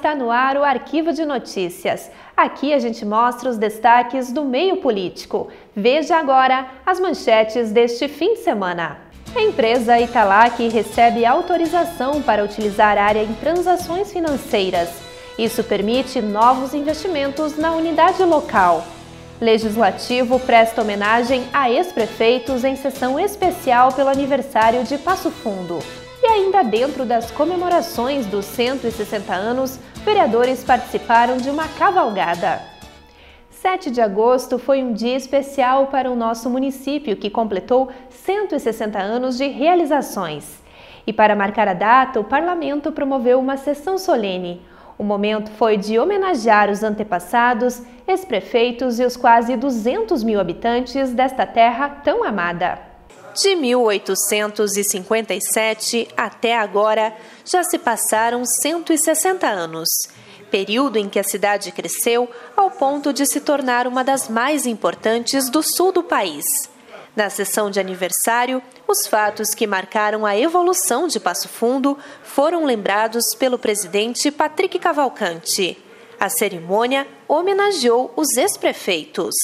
está no ar o Arquivo de Notícias. Aqui a gente mostra os destaques do meio político. Veja agora as manchetes deste fim de semana. A empresa Italac recebe autorização para utilizar área em transações financeiras. Isso permite novos investimentos na unidade local. Legislativo presta homenagem a ex-prefeitos em sessão especial pelo aniversário de Passo Fundo. E ainda dentro das comemorações dos 160 anos, vereadores participaram de uma cavalgada. 7 de agosto foi um dia especial para o nosso município, que completou 160 anos de realizações. E para marcar a data, o Parlamento promoveu uma sessão solene. O momento foi de homenagear os antepassados, ex-prefeitos e os quase 200 mil habitantes desta terra tão amada. De 1857 até agora, já se passaram 160 anos, período em que a cidade cresceu ao ponto de se tornar uma das mais importantes do sul do país. Na sessão de aniversário, os fatos que marcaram a evolução de Passo Fundo foram lembrados pelo presidente Patrick Cavalcante. A cerimônia homenageou os ex-prefeitos.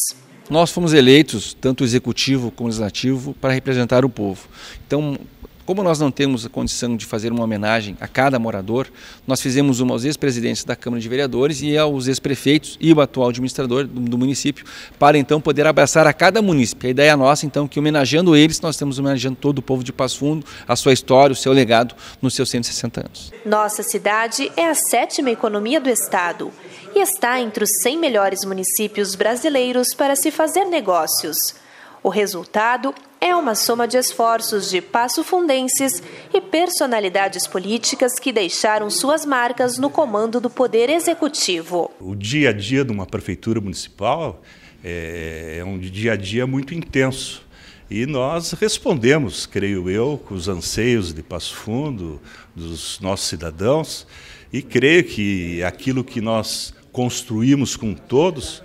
Nós fomos eleitos, tanto o executivo como o legislativo, para representar o povo. Então, como nós não temos a condição de fazer uma homenagem a cada morador, nós fizemos uma aos ex-presidentes da Câmara de Vereadores e aos ex-prefeitos e o atual administrador do município, para então poder abraçar a cada município. A ideia nossa, então, que homenageando eles, nós estamos homenageando todo o povo de Passo Fundo, a sua história, o seu legado nos seus 160 anos. Nossa cidade é a 7ª economia do estado e está entre os 100 melhores municípios brasileiros para se fazer negócios. O resultado é uma soma de esforços de passofundenses e personalidades políticas que deixaram suas marcas no comando do Poder Executivo. O dia a dia de uma prefeitura municipal é um dia a dia muito intenso. E nós respondemos, creio eu, com os anseios de Passo Fundo, dos nossos cidadãos, e creio que aquilo que nós construímos com todos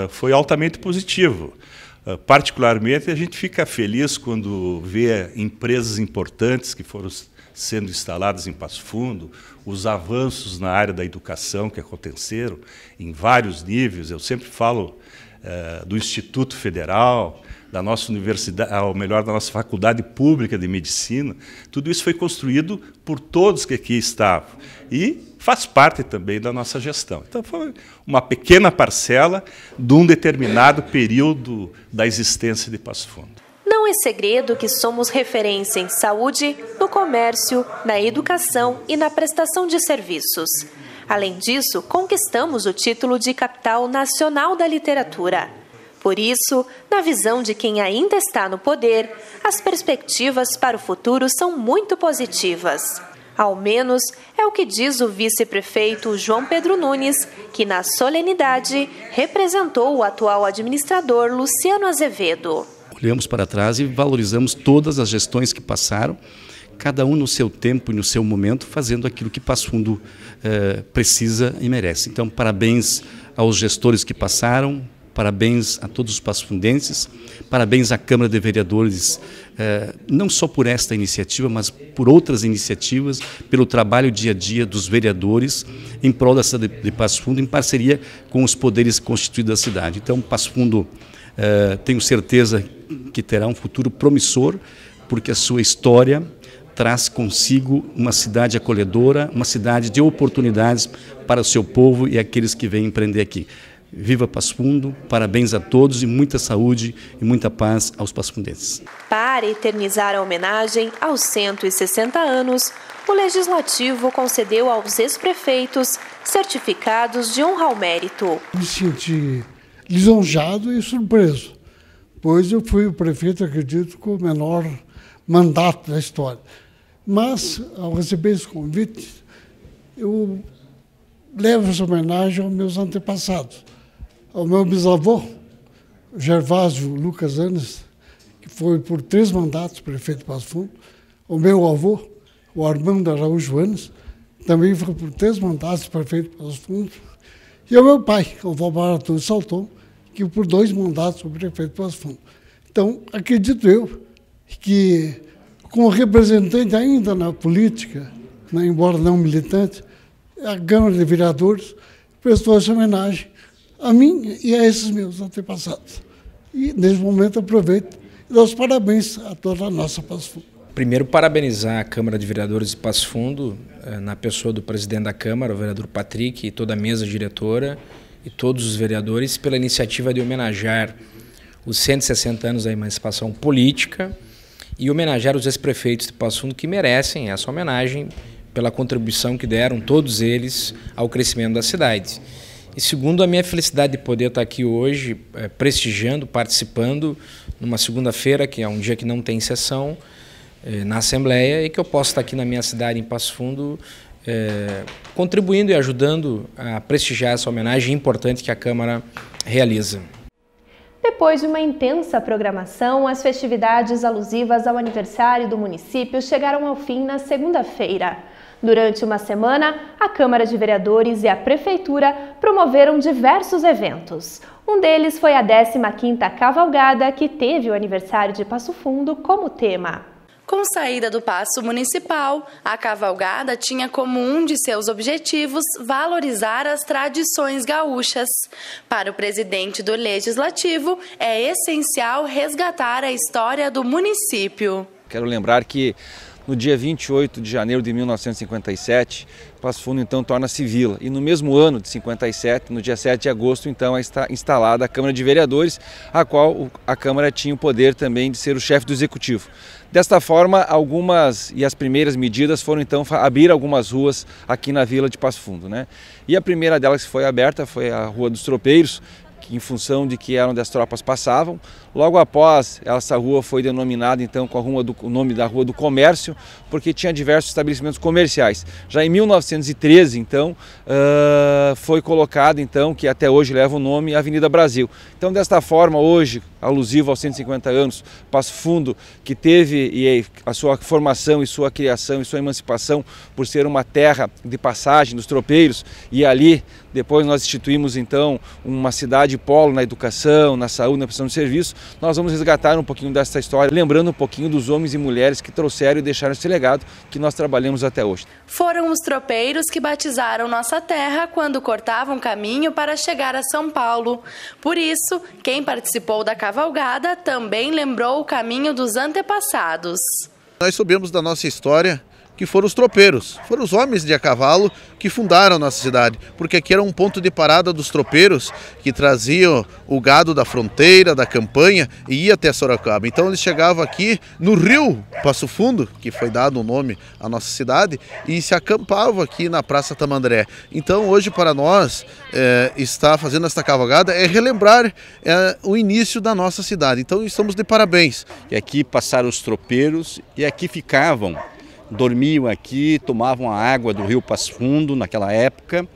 foi altamente positivo. Particularmente, a gente fica feliz quando vê empresas importantes que foram sendo instaladas em Passo Fundo, os avanços na área da educação que aconteceram em vários níveis. Eu sempre falo do Instituto Federal, da nossa universidade, ou melhor, da nossa Faculdade Pública de Medicina. Tudo isso foi construído por todos que aqui estavam e faz parte também da nossa gestão. Então, foi uma pequena parcela de um determinado período da existência de Passo Fundo. Não é segredo que somos referência em saúde, no comércio, na educação e na prestação de serviços. Além disso, conquistamos o título de capital nacional da literatura. Por isso, na visão de quem ainda está no poder, as perspectivas para o futuro são muito positivas. Ao menos é o que diz o vice-prefeito João Pedro Nunes, que na solenidade representou o atual administrador Luciano Azevedo. Olhamos para trás e valorizamos todas as gestões que passaram, cada um no seu tempo e no seu momento, fazendo aquilo que Passo Fundo precisa e merece. Então, parabéns aos gestores que passaram, parabéns a todos os passofundenses, parabéns à Câmara de Vereadores, não só por esta iniciativa, mas por outras iniciativas, pelo trabalho dia a dia dos vereadores em prol da cidade de Passo Fundo, em parceria com os poderes constituídos da cidade. Então, Passo Fundo, tenho certeza que terá um futuro promissor, porque a sua história traz consigo uma cidade acolhedora, uma cidade de oportunidades para o seu povo e aqueles que vêm empreender aqui. Viva Passo Fundo, parabéns a todos e muita saúde e muita paz aos passofundenses. Para eternizar a homenagem aos 160 anos, o Legislativo concedeu aos ex-prefeitos certificados de honra ao mérito. Me senti lisonjeado e surpreso, pois eu fui o prefeito, acredito, com o menor mandato da história. Mas, ao receber esse convite, eu levo essa homenagem aos meus antepassados. Ao meu bisavô, Gervásio Lucas Anes, que foi por 3 mandatos prefeito de Passo Fundo. O meu avô, o Armando Araújo Anes, também foi por 3 mandatos prefeito de Passo Fundo. E o meu pai, o Valmar Arthur Salton, que por 2 mandatos foi prefeito de Passo Fundo. Então, acredito eu que, como representante ainda na política, embora não militante, a Câmara de Vereadores prestou essa homenagem a mim e a esses meus antepassados. E, nesse momento, aproveito e dou os parabéns a toda a nossa Passo Fundo. Primeiro, parabenizar a Câmara de Vereadores de Passo Fundo, na pessoa do presidente da Câmara, o vereador Patrick, e toda a mesa diretora e todos os vereadores, pela iniciativa de homenagear os 160 anos da emancipação política e homenagear os ex-prefeitos de Passo Fundo que merecem essa homenagem pela contribuição que deram todos eles ao crescimento da cidade. E segundo, a minha felicidade de poder estar aqui hoje, prestigiando, participando, numa segunda-feira, que é um dia que não tem sessão, na Assembleia, e que eu posso estar aqui na minha cidade, em Passo Fundo, contribuindo e ajudando a prestigiar essa homenagem importante que a Câmara realiza. Depois de uma intensa programação, as festividades alusivas ao aniversário do município chegaram ao fim na segunda-feira. Durante uma semana, a Câmara de Vereadores e a Prefeitura promoveram diversos eventos. Um deles foi a 15ª Cavalgada, que teve o aniversário de Passo Fundo como tema. Com saída do Paço Municipal, a cavalgada tinha como um de seus objetivos valorizar as tradições gaúchas. Para o presidente do Legislativo, é essencial resgatar a história do município. Quero lembrar que no dia 28 de janeiro de 1957, Passo Fundo então torna-se vila. E no mesmo ano de 57, no dia 7 de agosto, então está instalada a Câmara de Vereadores, a qual a Câmara tinha o poder também de ser o chefe do Executivo. Desta forma, as primeiras medidas foram então abrir algumas ruas aqui na vila de Passo Fundo, né? E a primeira delas que foi aberta foi a Rua dos Tropeiros, que em função de que era onde as tropas passavam. Logo após, essa rua foi denominada então com o nome da Rua do Comércio, porque tinha diversos estabelecimentos comerciais. Já em 1913, então, foi colocado, então, que até hoje leva o nome Avenida Brasil. Então, desta forma, hoje, alusivo aos 150 anos, Passo Fundo, que teve a sua formação e sua criação e sua emancipação por ser uma terra de passagem dos tropeiros, e ali depois nós instituímos então uma cidade polo na educação, na saúde, na prestação de serviço. Nós vamos resgatar um pouquinho dessa história, lembrando um pouquinho dos homens e mulheres que trouxeram e deixaram esse legado que nós trabalhamos até hoje. Foram os tropeiros que batizaram nossa terra quando cortavam caminho para chegar a São Paulo. Por isso, quem participou da cavalgada também lembrou o caminho dos antepassados. Nós soubemos da nossa história que foram os tropeiros, foram os homens de a cavalo que fundaram a nossa cidade, porque aqui era um ponto de parada dos tropeiros que traziam o gado da fronteira, da campanha e ia até Sorocaba. Então eles chegavam aqui no rio Passo Fundo, que foi dado o nome à nossa cidade, e se acampavam aqui na Praça Tamandré. Então hoje para nós estar fazendo esta cavalgada é relembrar o início da nossa cidade. Então estamos de parabéns. E aqui passaram os tropeiros e aqui ficavam. Dormiam aqui, tomavam a água do rio Passo Fundo naquela época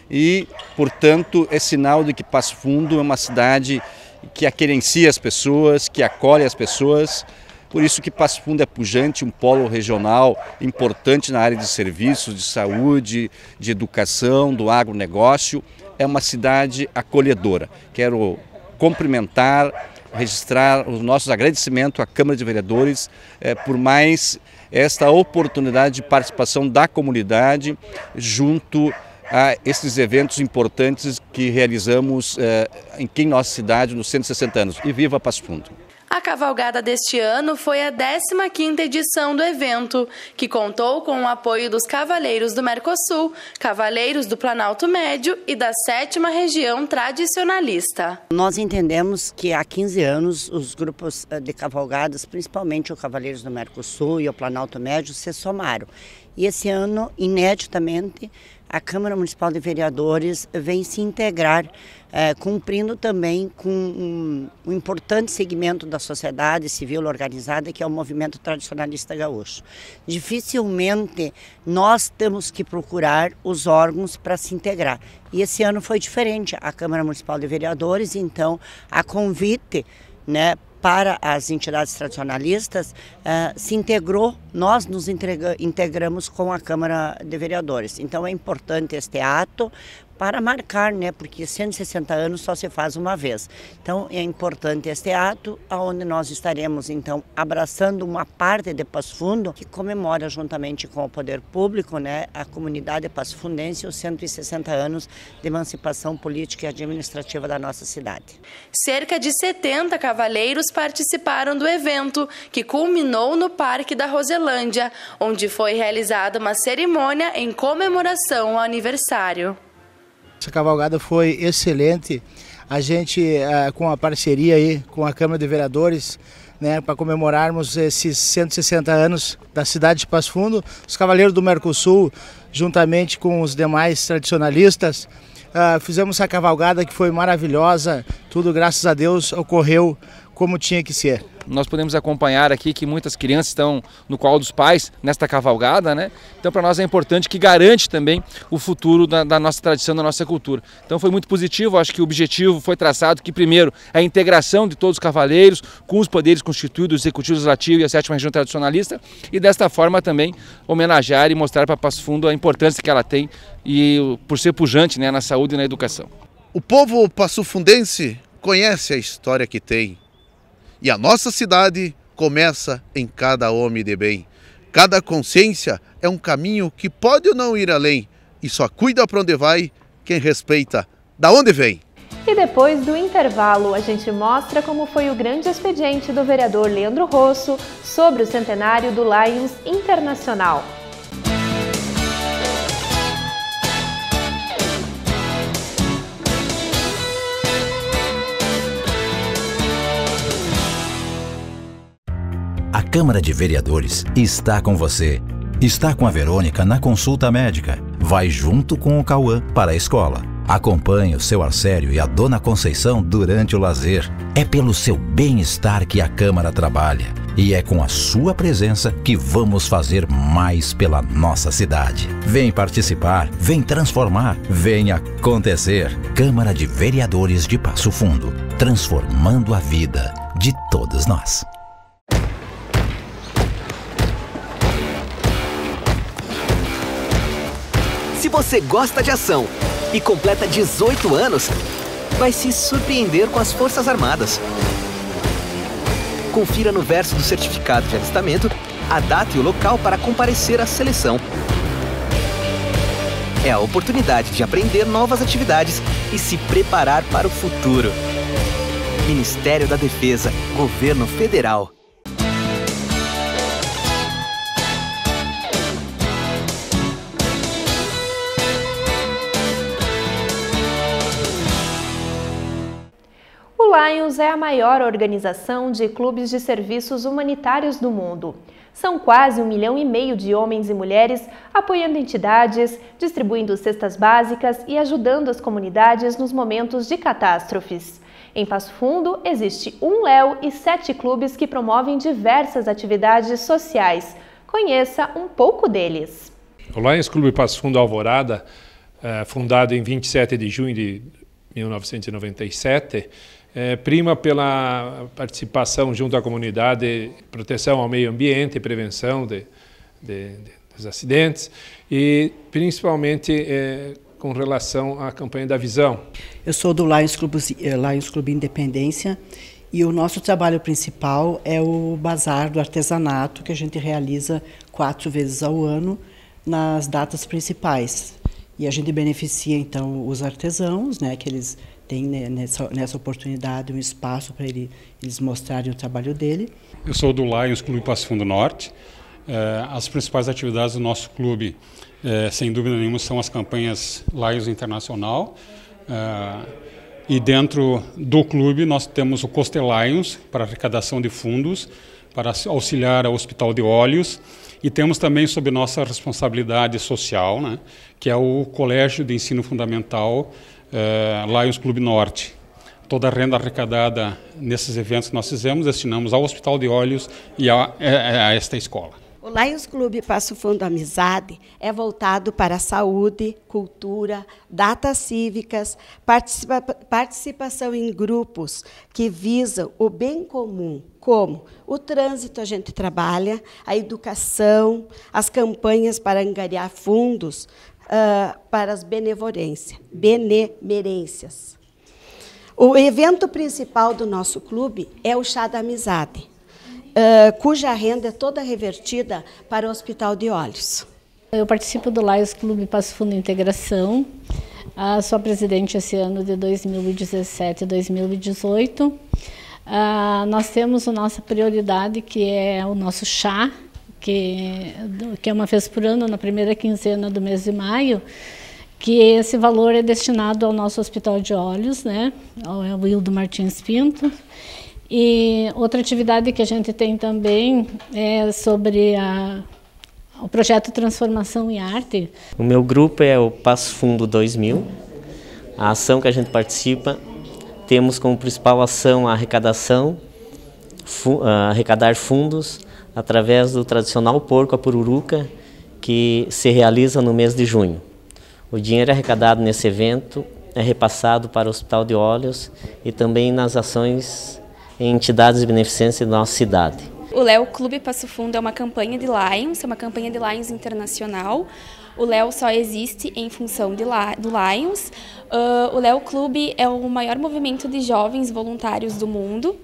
e, portanto, é sinal de que Passo Fundo é uma cidade que aquerencia as pessoas, que acolhe as pessoas. Por isso que Passo Fundo é pujante, um polo regional importante na área de serviços, de saúde, de educação, do agronegócio. É uma cidade acolhedora. Quero cumprimentar, registrar os nossos agradecimentos à Câmara de Vereadores por mais esta oportunidade de participação da comunidade junto a esses eventos importantes que realizamos em nossa cidade nos 160 anos. E viva Passo Fundo! A cavalgada deste ano foi a 15ª edição do evento, que contou com o apoio dos Cavaleiros do Mercosul, Cavaleiros do Planalto Médio e da 7ª Região Tradicionalista. Nós entendemos que há 15 anos os grupos de cavalgadas, principalmente o Cavaleiros do Mercosul e o Planalto Médio, se somaram. E esse ano, ineditamente, a Câmara Municipal de Vereadores vem se integrar, cumprindo também com um importante segmento da sociedade civil organizada, que é o movimento tradicionalista gaúcho. Dificilmente nós temos que procurar os órgãos para se integrar. E esse ano foi diferente. A Câmara Municipal de Vereadores, então, a convite, né, para as entidades tradicionalistas, se integrou, nós nos integramos com a Câmara de Vereadores. Então é importante este ato para marcar, né, porque 160 anos só se faz uma vez. Então é importante este ato, onde nós estaremos então abraçando uma parte de Passo Fundo que comemora juntamente com o poder público, né, a comunidade passofundense, os 160 anos de emancipação política e administrativa da nossa cidade. Cerca de 70 cavaleiros participaram do evento, que culminou no Parque da Roselândia, onde foi realizada uma cerimônia em comemoração ao aniversário. Essa cavalgada foi excelente, a gente com a parceria aí com a Câmara de Vereadores, né, para comemorarmos esses 160 anos da cidade de Passo Fundo, os Cavaleiros do Mercosul, juntamente com os demais tradicionalistas, fizemos essa cavalgada que foi maravilhosa, tudo graças a Deus ocorreu como tinha que ser. Nós podemos acompanhar aqui que muitas crianças estão no colo dos pais nesta cavalgada, né? Então para nós é importante, que garante também o futuro da nossa tradição, da nossa cultura. Então foi muito positivo, acho que o objetivo foi traçado, que primeiro a integração de todos os cavaleiros com os poderes constituídos, o Executivo, Legislativo e a 7ª Região Tradicionalista, e desta forma também homenagear e mostrar para Passo Fundo a importância que ela tem e por ser pujante, né, na saúde e na educação. O povo passofundense conhece a história que tem. E a nossa cidade começa em cada homem de bem. Cada consciência é um caminho que pode ou não ir além. E só cuida para onde vai quem respeita da onde vem. E depois do intervalo, a gente mostra como foi o grande expediente do vereador Leandro Rosso sobre o centenário do Lions Internacional. A Câmara de Vereadores está com você. Está com a Verônica na consulta médica. Vai junto com o Cauã para a escola. Acompanhe o seu Arcério e a Dona Conceição durante o lazer. É pelo seu bem-estar que a Câmara trabalha. E é com a sua presença que vamos fazer mais pela nossa cidade. Vem participar, vem transformar, vem acontecer. Câmara de Vereadores de Passo Fundo, transformando a vida de todos nós. Se você gosta de ação e completa 18 anos, vai se surpreender com as Forças Armadas. Confira no verso do certificado de alistamento a data e o local para comparecer à seleção. É a oportunidade de aprender novas atividades e se preparar para o futuro. Ministério da Defesa, Governo Federal. O Lions é a maior organização de clubes de serviços humanitários do mundo. São quase 1,5 milhão de homens e mulheres apoiando entidades, distribuindo cestas básicas e ajudando as comunidades nos momentos de catástrofes. Em Passo Fundo, existe um LEO e 7 clubes que promovem diversas atividades sociais. Conheça um pouco deles. O Lions Clube Passo Fundo Alvorada, fundado em 27 de junho de 1997, prima pela participação junto à comunidade, proteção ao meio ambiente e prevenção dos acidentes e principalmente com relação à campanha da visão. Eu sou do Lions Clube Independência e o nosso trabalho principal é o bazar do artesanato, que a gente realiza 4 vezes ao ano nas datas principais. E a gente beneficia então os artesãos, né, que eles têm nessa oportunidade um espaço para eles mostrarem o trabalho dele. Eu sou do Lions Clube Passo Fundo Norte. As principais atividades do nosso clube, sem dúvida nenhuma, são as campanhas Lions Internacional. E dentro do clube nós temos o Coste Lions para arrecadação de fundos, para auxiliar ao Hospital de Olhos. E temos também sob nossa responsabilidade social, né, que é o Colégio de Ensino Fundamental Lions Clube Norte. Toda a renda arrecadada nesses eventos que nós fizemos, destinamos ao Hospital de Olhos e a esta escola. O Lions Clube Passo Fundo Amizade é voltado para a saúde, cultura, datas cívicas, participação em grupos que visam o bem comum, como o trânsito a gente trabalha, a educação, as campanhas para angariar fundos, para as benemerências. O evento principal do nosso clube é o Chá da Amizade, cuja renda é toda revertida para o Hospital de Olhos. Eu participo do Lions Clube Passo Fundo Integração, sou presidente esse ano de 2017 e 2018. Nós temos a nossa prioridade, que é o nosso chá, que é uma vez por ano, na primeira quinzena do mês de maio, que esse valor é destinado ao nosso Hospital de Olhos, né, ao Wildo Martins Pinto. E outra atividade que a gente tem também é sobre o projeto Transformação em Arte. O meu grupo é o Passo Fundo 2000. A ação que a gente participa, temos como principal ação a arrecadar fundos através do tradicional porco a pururuca, que se realiza no mês de junho. O dinheiro arrecadado nesse evento é repassado para o Hospital de Olhos e também nas ações em entidades de beneficência da nossa cidade. O Léo Clube Passo Fundo é uma campanha de Lions, é uma campanha de Lions internacional. O Léo só existe em função do Lions. O Léo Clube é o maior movimento de jovens voluntários do mundo.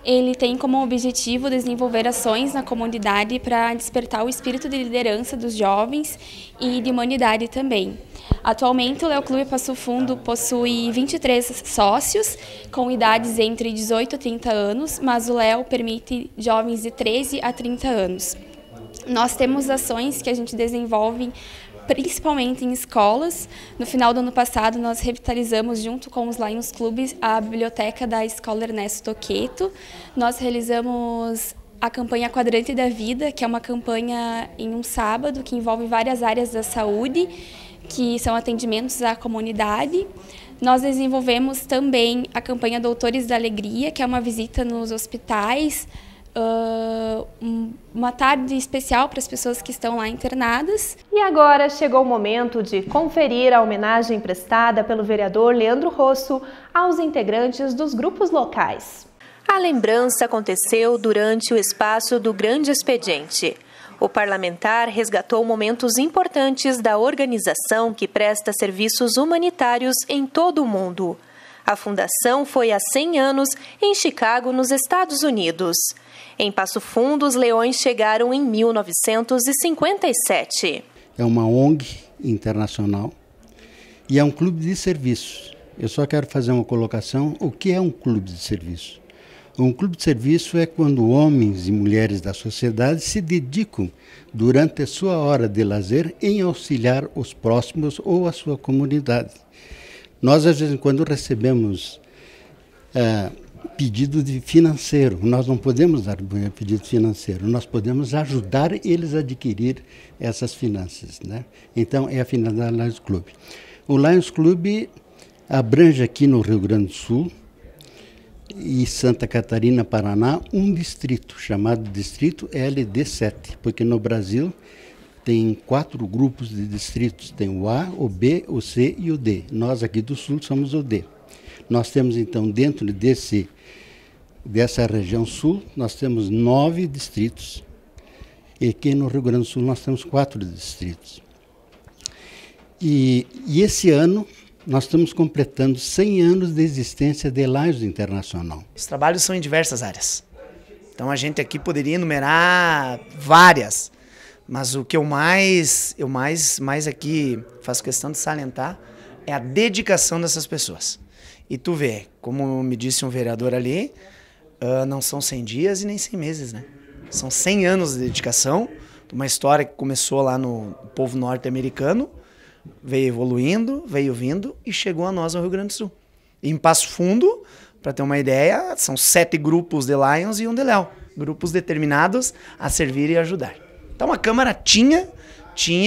Ele tem como objetivo desenvolver ações na comunidade para despertar o espírito de liderança dos jovens e de humanidade também. Atualmente, o Léo Clube Passo Fundo possui 23 sócios, com idades entre 18 e 30 anos, mas o Léo permite jovens de 13 a 30 anos. Nós temos ações que a gente desenvolve principalmente em escolas. No final do ano passado, nós revitalizamos, junto com os Lions Clubes, a biblioteca da Escola Ernesto Toqueto. Nós realizamos a campanha Quadrante da Vida, que é uma campanha em um sábado, que envolve várias áreas da saúde, que são atendimentos à comunidade. Nós desenvolvemos também a campanha Doutores da Alegria, que é uma visita nos hospitais, uma tarde especial para as pessoas que estão lá internadas. E agora chegou o momento de conferir a homenagem prestada pelo vereador Leandro Rosso aos integrantes dos grupos locais. A lembrança aconteceu durante o espaço do Grande Expediente. O parlamentar resgatou momentos importantes da organização que presta serviços humanitários em todo o mundo. A fundação foi há 100 anos em Chicago, nos Estados Unidos. Em Passo Fundo, os Leões chegaram em 1957. É uma ONG internacional e é um clube de serviços. Eu só quero fazer uma colocação. O que é um clube de serviço? Um clube de serviço é quando homens e mulheres da sociedade se dedicam durante a sua hora de lazer em auxiliar os próximos ou a sua comunidade. Nós, às vezes, quando recebemos pedido de financeiro, nós não podemos dar pedido financeiro, nós podemos ajudar eles a adquirir essas finanças, né? Então, é a finalidade do Lions Club. O Lions Club abrange aqui no Rio Grande do Sul e Santa Catarina, Paraná, um distrito, chamado Distrito LD7, porque no Brasil tem 4 grupos de distritos, tem o A, o B, o C e o D. Nós aqui do Sul somos o D. Nós temos então dentro dessa região Sul, nós temos 9 distritos, e aqui no Rio Grande do Sul nós temos 4 distritos. E esse ano nós estamos completando 100 anos de existência de Lions Internacional. Os trabalhos são em diversas áreas. Então a gente aqui poderia enumerar várias, mas o que eu mais aqui faço questão de salientar é a dedicação dessas pessoas. E tu vê, como me disse um vereador ali, não são 100 dias e nem 100 meses, né? São 100 anos de dedicação, uma história que começou lá no povo norte-americano, veio evoluindo, veio vindo e chegou a nós no Rio Grande do Sul. E em Passo Fundo, para ter uma ideia, são 7 grupos de Lions e um de Léo. Grupos determinados a servir e ajudar. Então a Câmara tinha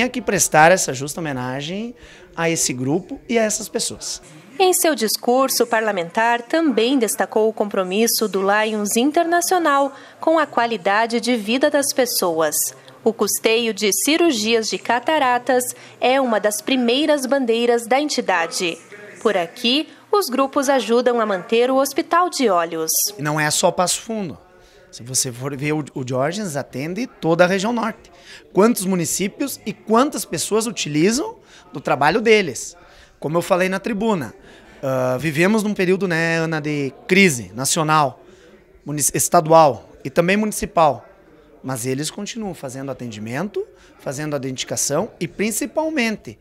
que prestar essa justa homenagem a esse grupo e a essas pessoas. Em seu discurso, o parlamentar também destacou o compromisso do Lions Internacional com a qualidade de vida das pessoas. O custeio de cirurgias de cataratas é uma das primeiras bandeiras da entidade. Por aqui, os grupos ajudam a manter o Hospital de Olhos. E não é só Passo Fundo. Se você for ver, o Diógenes atende toda a região norte. Quantos municípios e quantas pessoas utilizam do trabalho deles. Como eu falei na tribuna, vivemos num período, né, Ana, de crise nacional, estadual e também municipal. Mas eles continuam fazendo atendimento, fazendo a identificação e principalmente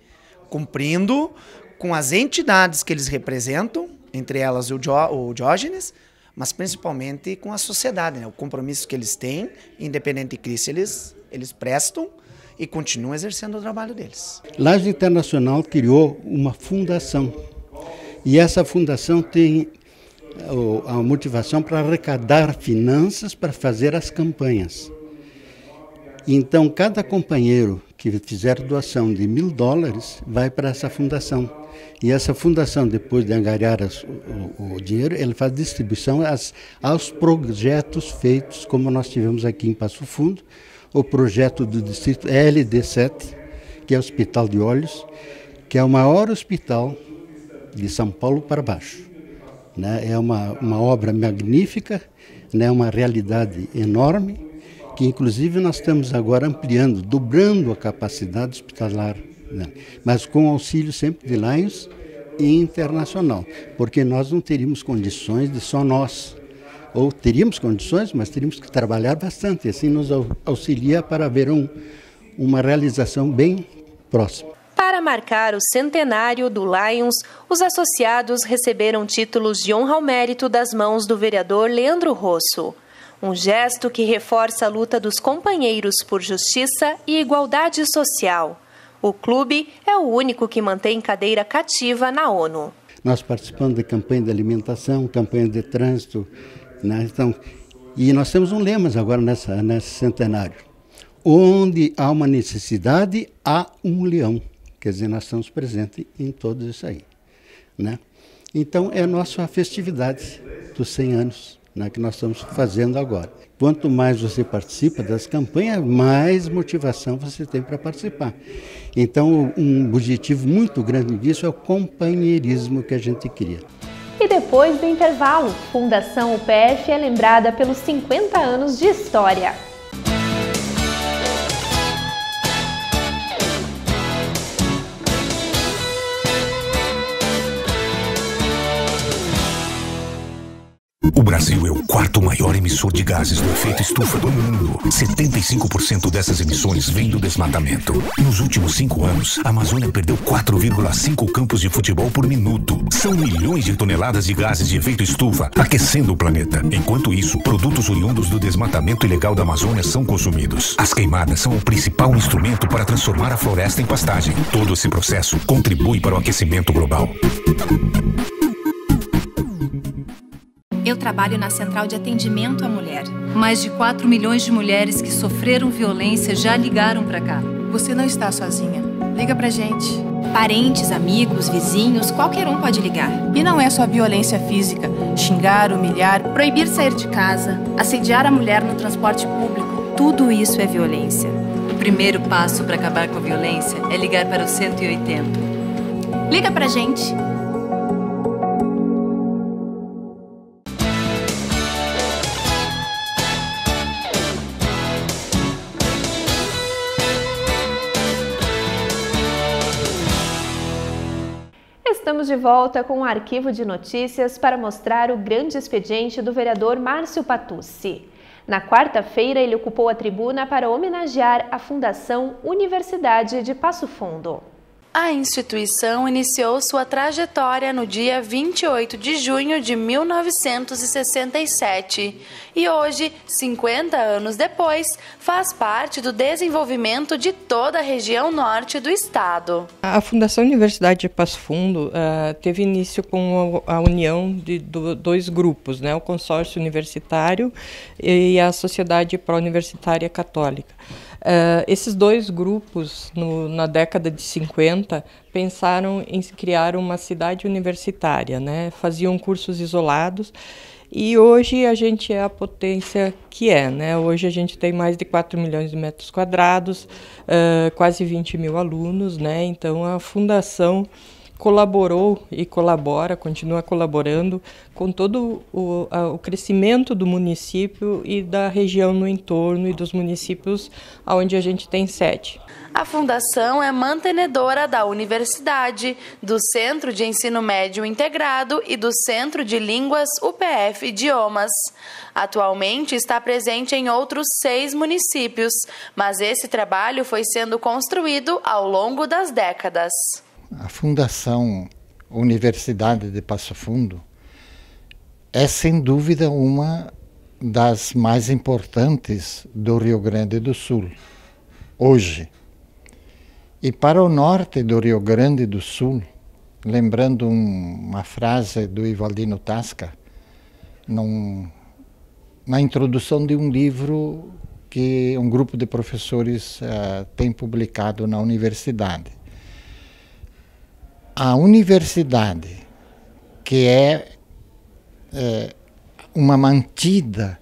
cumprindo com as entidades que eles representam, entre elas o Diógenes, mas principalmente com a sociedade, né? O compromisso que eles têm, independente de crise, eles prestam e continuam exercendo o trabalho deles. Lages Internacional criou uma fundação e essa fundação tem a motivação para arrecadar finanças para fazer as campanhas. Então, cada companheiro que fizer doação de $1.000 vai para essa fundação. E essa fundação, depois de angariar o dinheiro, ele faz distribuição aos projetos feitos, como nós tivemos aqui em Passo Fundo, o projeto do distrito LD7, que é o Hospital de Olhos, que é o maior hospital de São Paulo para baixo. Né? É uma obra magnífica, né? Uma realidade enorme, que inclusive nós estamos agora ampliando, dobrando a capacidade hospitalar, né? Mas com auxílio sempre de Lions e internacional, porque nós não teríamos condições de só nós, ou teríamos condições, mas teríamos que trabalhar bastante, assim nos auxilia para haver uma realização bem próxima. Para marcar o centenário do Lions, os associados receberam títulos de honra ao mérito das mãos do vereador Leandro Rosso. Um gesto que reforça a luta dos companheiros por justiça e igualdade social. O clube é o único que mantém cadeira cativa na ONU. Nós participamos de campanha de alimentação, campanha de trânsito, né? Então, e nós temos um lema agora nesse centenário. Onde há uma necessidade, há um leão. Quer dizer, nós estamos presentes em tudo isso aí, né? Então, é a nossa festividade dos 100 anos, né, que nós estamos fazendo agora. Quanto mais você participa das campanhas, mais motivação você tem para participar. Então, um objetivo muito grande disso é o companheirismo que a gente cria. E depois do intervalo, Fundação UPF é lembrada pelos 50 anos de história. O Brasil é o quarto maior emissor de gases do efeito estufa do mundo. 75% dessas emissões vêm do desmatamento. Nos últimos 5 anos, a Amazônia perdeu 4,5 campos de futebol por minuto. São milhões de toneladas de gases de efeito estufa aquecendo o planeta. Enquanto isso, produtos oriundos do desmatamento ilegal da Amazônia são consumidos. As queimadas são o principal instrumento para transformar a floresta em pastagem. Todo esse processo contribui para o aquecimento global. Eu trabalho na Central de Atendimento à Mulher. Mais de 4 milhões de mulheres que sofreram violência já ligaram pra cá. Você não está sozinha. Liga pra gente. Parentes, amigos, vizinhos, qualquer um pode ligar. E não é só violência física. Xingar, humilhar, proibir sair de casa, assediar a mulher no transporte público. Tudo isso é violência. O primeiro passo para acabar com a violência é ligar para o 180. Liga pra gente. Estamos de volta com o arquivo de notícias para mostrar o grande expediente do vereador Márcio Patucci. Na quarta-feira, ele ocupou a tribuna para homenagear a Fundação Universidade de Passo Fundo. A instituição iniciou sua trajetória no dia 28 de junho de 1967 e hoje, 50 anos depois, faz parte do desenvolvimento de toda a região norte do estado. A Fundação Universidade de Passo Fundo teve início com a união de dois grupos, né, o Consórcio Universitário e a Sociedade Pró-Universitária Católica. Esses dois grupos, na década de 50, pensaram em criar uma cidade universitária, né? Faziam cursos isolados e hoje a gente é a potência que é, né? Hoje a gente tem mais de 4 milhões de metros quadrados, quase 20 mil alunos, né? Então a fundação colaborou e colabora, continua colaborando com todo o crescimento do município e da região no entorno e dos municípios onde a gente tem sede. A Fundação é mantenedora da Universidade, do Centro de Ensino Médio Integrado e do Centro de Línguas UPF Idiomas. Atualmente está presente em outros 6 municípios, mas esse trabalho foi sendo construído ao longo das décadas. A Fundação Universidade de Passo Fundo é, sem dúvida, uma das mais importantes do Rio Grande do Sul, hoje. E para o norte do Rio Grande do Sul, lembrando uma frase do Ivaldino Tasca, na introdução de um livro que um grupo de professores tem publicado na universidade. A universidade, que é uma mantida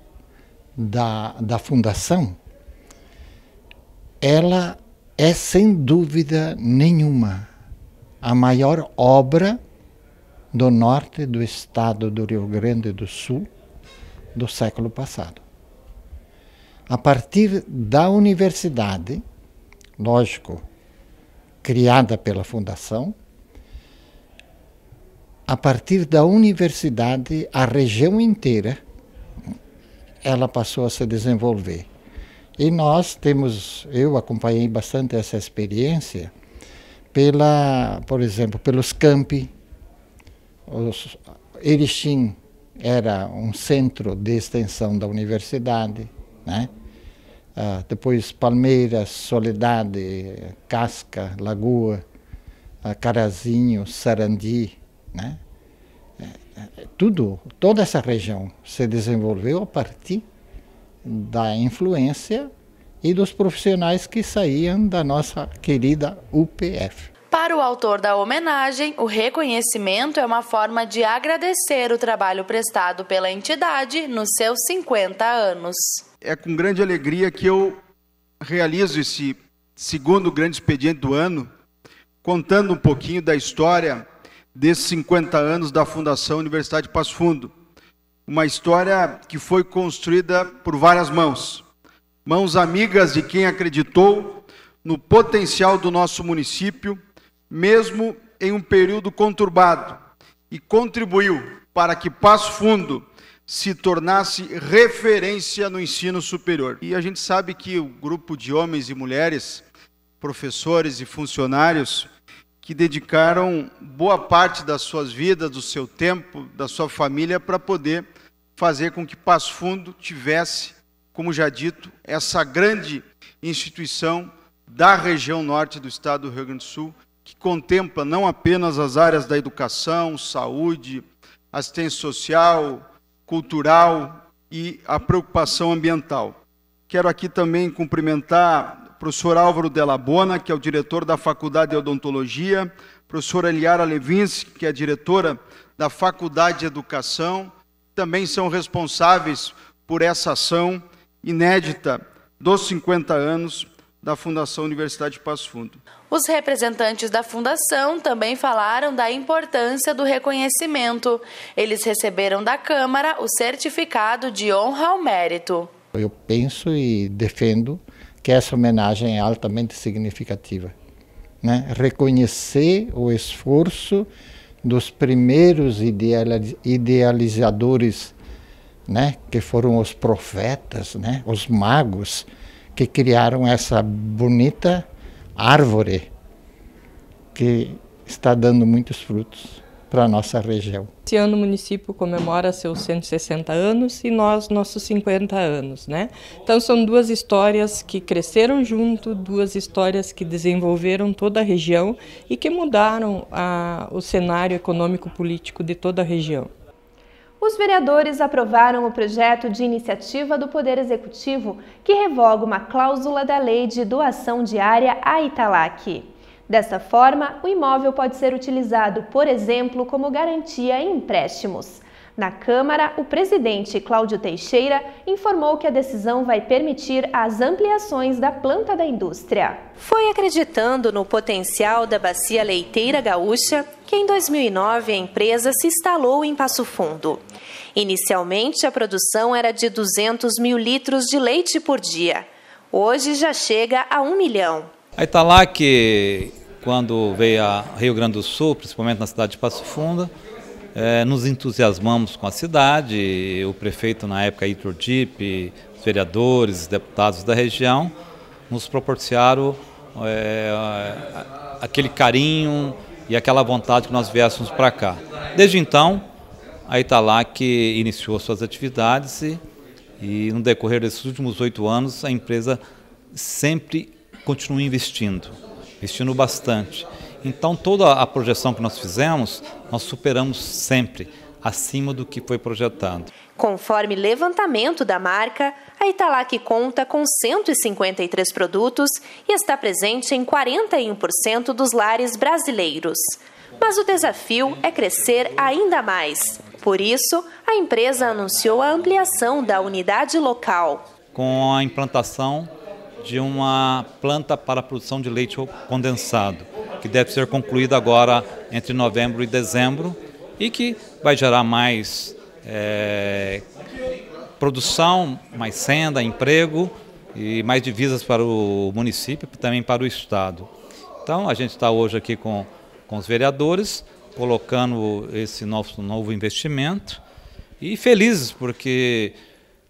da fundação, ela é, sem dúvida nenhuma, a maior obra do norte do estado do Rio Grande do Sul do século passado. A partir da universidade, lógico, criada pela fundação, a partir da universidade, a região inteira, ela passou a se desenvolver. E eu acompanhei bastante essa experiência, por exemplo, pelos campi. Erechim era um centro de extensão da universidade, né? Depois Palmeiras, Soledade, Casca, Lagoa, Carazinho, Sarandi, né? Toda essa região se desenvolveu a partir da influência e dos profissionais que saíam da nossa querida UPF. Para o autor da homenagem, o reconhecimento é uma forma de agradecer o trabalho prestado pela entidade nos seus 50 anos. É com grande alegria que eu realizo esse segundo grande expediente do ano, contando um pouquinho da história desses 50 anos da Fundação Universidade de Passo Fundo. Uma história que foi construída por várias mãos. Mãos amigas de quem acreditou no potencial do nosso município, mesmo em um período conturbado, e contribuiu para que Passo Fundo se tornasse referência no ensino superior. E a gente sabe que o grupo de homens e mulheres, professores e funcionários, que dedicaram boa parte das suas vidas, do seu tempo, da sua família, para poder fazer com que Passo Fundo tivesse, como já dito, essa grande instituição da região norte do estado do Rio Grande do Sul, que contempla não apenas as áreas da educação, saúde, assistência social, cultural e a preocupação ambiental. Quero aqui também cumprimentar o professor Álvaro Della Bona, que é o diretor da Faculdade de Odontologia, professora Eliara Levinsky, que é a diretora da Faculdade de Educação, também são responsáveis por essa ação inédita dos 50 anos da Fundação Universidade de Passo Fundo. Os representantes da Fundação também falaram da importância do reconhecimento. Eles receberam da Câmara o certificado de honra ao mérito. Eu penso e defendo que essa homenagem é altamente significativa, né? Reconhecer o esforço dos primeiros idealizadores, né? Que foram os profetas, né? Os magos, que criaram essa bonita árvore que está dando muitos frutos para a nossa região. Esse ano o município comemora seus 160 anos e nós nossos 50 anos, né? Então são duas histórias que cresceram junto, duas histórias que desenvolveram toda a região e que mudaram o cenário econômico-político de toda a região. Os vereadores aprovaram o projeto de iniciativa do Poder Executivo que revoga uma cláusula da Lei de Doação Diária à Italac. Dessa forma, o imóvel pode ser utilizado, por exemplo, como garantia em empréstimos. Na Câmara, o presidente Cláudio Teixeira informou que a decisão vai permitir as ampliações da planta da indústria. Foi acreditando no potencial da bacia leiteira gaúcha que em 2009 a empresa se instalou em Passo Fundo. Inicialmente, a produção era de 200 mil litros de leite por dia. Hoje já chega a 1 milhão. A Italac, quando veio a Rio Grande do Sul, principalmente na cidade de Passo Fundo, nos entusiasmamos com a cidade. O prefeito na época, Heitor Dipp, os vereadores, os deputados da região, nos proporcionaram aquele carinho e aquela vontade que nós viéssemos para cá. Desde então, a Italac iniciou suas atividades e no decorrer desses últimos 8 anos a empresa sempre continua investindo bastante. Então toda a projeção que nós fizemos, nós superamos sempre, acima do que foi projetado. Conforme levantamento da marca, a Italac conta com 153 produtos e está presente em 41% dos lares brasileiros. Mas o desafio é crescer ainda mais. Por isso, a empresa anunciou a ampliação da unidade local. Com a implantação de uma planta para a produção de leite condensado, que deve ser concluída agora entre novembro e dezembro e que vai gerar mais produção, mais renda, emprego e mais divisas para o município e também para o estado. Então a gente está hoje aqui com os vereadores, colocando esse novo investimento e felizes porque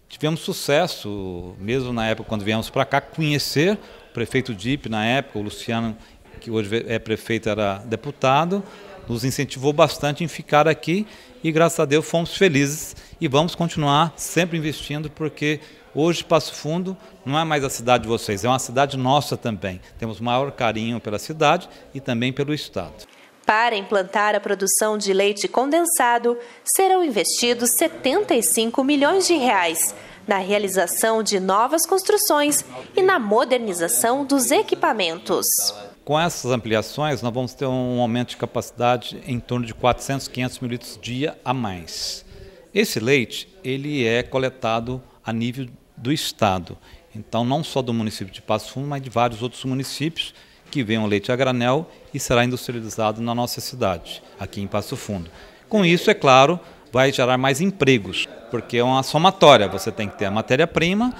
tivemos sucesso, mesmo na época quando viemos para cá, conhecer o prefeito Dipp na época, o Luciano, que hoje é prefeito, era deputado, nos incentivou bastante em ficar aqui e graças a Deus fomos felizes e vamos continuar sempre investindo porque hoje Passo Fundo não é mais a cidade de vocês, é uma cidade nossa também. Temos maior carinho pela cidade e também pelo estado. Para implantar a produção de leite condensado, serão investidos 75 milhões de reais na realização de novas construções e na modernização dos equipamentos. Com essas ampliações, nós vamos ter um aumento de capacidade em torno de 400, 500 mil litros dia a mais. Esse leite ele é coletado a nível do estado, então não só do município de Passo Fundo, mas de vários outros municípios que vem o leite a granel e será industrializado na nossa cidade, aqui em Passo Fundo. Com isso, é claro, vai gerar mais empregos, porque é uma somatória, você tem que ter a matéria-prima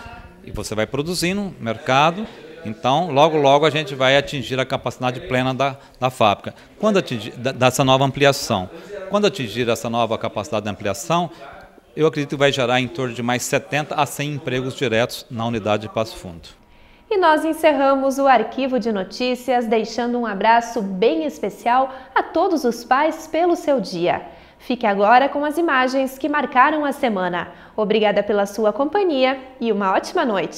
e você vai produzindo no mercado, então logo a gente vai atingir a capacidade plena da fábrica. Quando atingir dessa nova ampliação, quando atingir essa nova capacidade de ampliação, eu acredito que vai gerar em torno de mais 70 a 100 empregos diretos na unidade de Passo Fundo. E nós encerramos o Arquivo de Notícias deixando um abraço bem especial a todos os pais pelo seu dia. Fique agora com as imagens que marcaram a semana. Obrigada pela sua companhia e uma ótima noite.